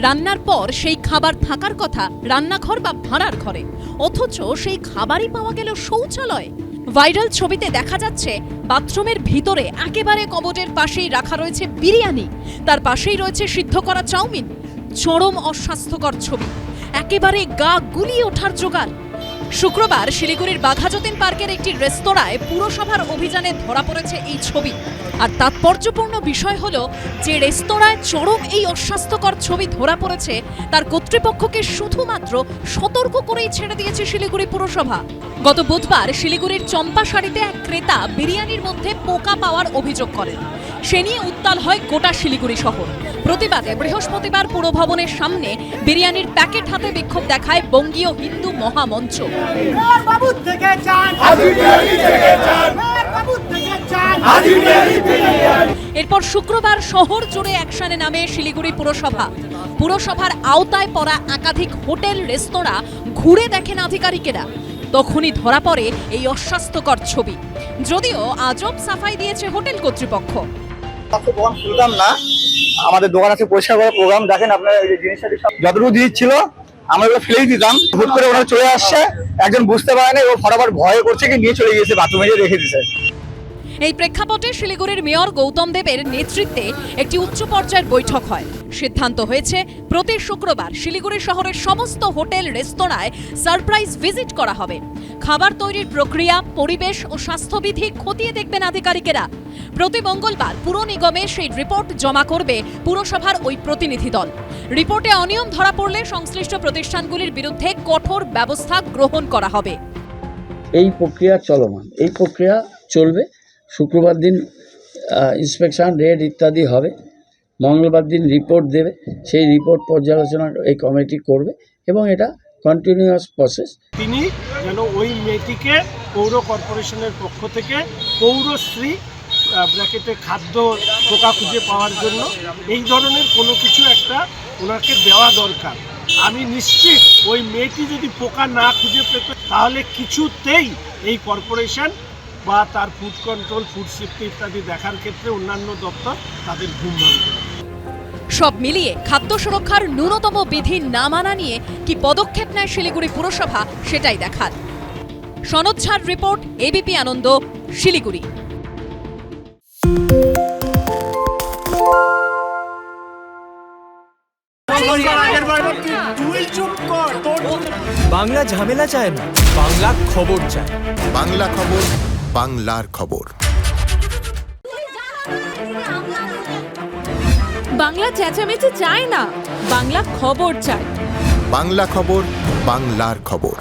রান্নার পর সেই খাবার থাকার কথা রান্নাঘর বা ভাড়ার ঘরে, অথচ সেই খাবারই পাওয়া গেল শৌচালয়। ভাইরাল ছবিতে দেখা যাচ্ছে বাথরুমের ভিতরে একেবারে কবটের পাশেই রাখা রয়েছে বিরিয়ানি, তার পাশেই রয়েছে সিদ্ধ করা চাউমিন। চরম অস্বাস্থ্যকর ছবি, একেবারে গা গুলিয়ে ওঠার জোগাড়। শুক্রবার শিলিগুড়ির বাঘাযতীন পার্কের একটি রেস্তোরাঁয় পুরসভার অভিযানে ধরা পড়েছে এই ছবি। আর তাৎপর্যপূর্ণ বিষয় হলো যে রেস্তোরাঁয় চরম এই অস্বাস্থ্যকর ছবি ধরা পড়েছে তার কর্তৃপক্ষকে শুধুমাত্র সতর্ক করেই ছেড়ে দিয়েছে শিলিগুড়ি পুরসভা। গত বুধবার শিলিগুড়ির চম্পাশাড়িতে এক ক্রেতা বিরিয়ানির মধ্যে পোকা পাওয়ার অভিযোগ করেন। সে নিয়ে উত্তাল হয় গোটা শিলিগুড়ি শহর। প্রতিবাদে বৃহস্পতিবার পুরভবনের সামনে বিরিয়ানির প্যাকেট হাতে বিক্ষোভ দেখায় বঙ্গীয় হিন্দু মহামঞ্চ। এরপর শুক্রবার শহর জুড়ে অ্যাকশনে নামে শিলিগুড়ি পুরসভা। পুরসভার আওতায় পড়া একাধিক হোটেল রেস্তোরাঁ ঘুরে দেখেন আধিকারিকেরা। তখনই ধরা পড়ে এই অস্বাস্থ্যকর ছবি। যদিও আজব সাফাই দিয়েছে হোটেল কর্তৃপক্ষ। না, আমাদের দোকান আছে পরিষ্কার করার প্রোগ্রাম। দেখেন আপনার এই জিনিসটা যতটুকু দিচ্ছিল আমরা ওগুলো ফেলেই দিতাম। হুট করে ওরা চলে আসছে, একজন বুঝতে পারে না, ও ফটাফট ভয়ে করছে কি নিয়ে চলে গিয়েছে, বাথরুমে গিয়ে রেখে দিয়েছে। এই প্রেক্ষাপটে শিলিগুড়ির মেয়র গৌতম দেবের নেতৃত্বে একটি উচ্চ পর্যায়ের বৈঠক হয়। সিদ্ধান্ত হয়েছে প্রতি শুক্রবার শিলিগুড়ি শহরের সমস্ত হোটেল রেস্তোরাঁয় সারপ্রাইজ ভিজিট করা হবে। খাবার তৈরির প্রক্রিয়া, পরিবেশ ও স্বাস্থ্যবিধি খতিয়ে দেখবেন আধিকারিকেরা। প্রতি মঙ্গলবার পুর নিগমে সেই রিপোর্ট জমা করবে পুরসভার ওই প্রতিনিধি দল। রিপোর্টে অনিয়ম ধরা পড়লে সংশ্লিষ্ট প্রতিষ্ঠানগুলির বিরুদ্ধে কঠোর ব্যবস্থা গ্রহণ করা হবে। এই প্রক্রিয়া চলমান, এই প্রক্রিয়া চলবে। শুক্রবার দিন ইন্সপেকশন, রেড ইত্যাদি হবে। মঙ্গলবার দিন রিপোর্ট দেবে, সেই রিপোর্ট পর্যালোচনা এই কমিটি করবে এবং এটা কন্টিনিউয়াস প্রসেস। তিনি যেন ওই মেয়েটিকে পৌর কর্পোরেশনের পক্ষ থেকে পৌরশ্রী ব্র্যাকেটে খাদ্য পোকা খুঁজে পাওয়ার জন্য এই ধরনের কোনো কিছু একটা ওনাকে দেওয়া দরকার। আমি নিশ্চিত ওই মেয়েটি যদি পোকা না খুঁজে পেত তাহলে কিছুতেই এই কর্পোরেশন বা তার ফুড কন্ট্রোল, ফুড সেফটি ইত্যাদি দেখার ক্ষেত্রে অন্যান্য দপ্তর তাদের ঘুম ভাঙবে। সব মিলিয়ে খাদ্য সুরক্ষার ন্যূনতম বিধি না মানা নিয়ে কি পদক্ষেপ নেয় শিলিগুড়ি পুরসভা, সেটাই দেখার। সনদ ঝার রিপোর্ট, এবিপি আনন্দ, শিলিগুড়ি। বাংলা ঝামেলা চায় না, বাংলা খবর চায়। বাংলা খবর, বাংলার খবর। বাংলা চেঁচামেচি চায় না, বাংলা খবর চায়। বাংলা খবর, বাংলার খবর।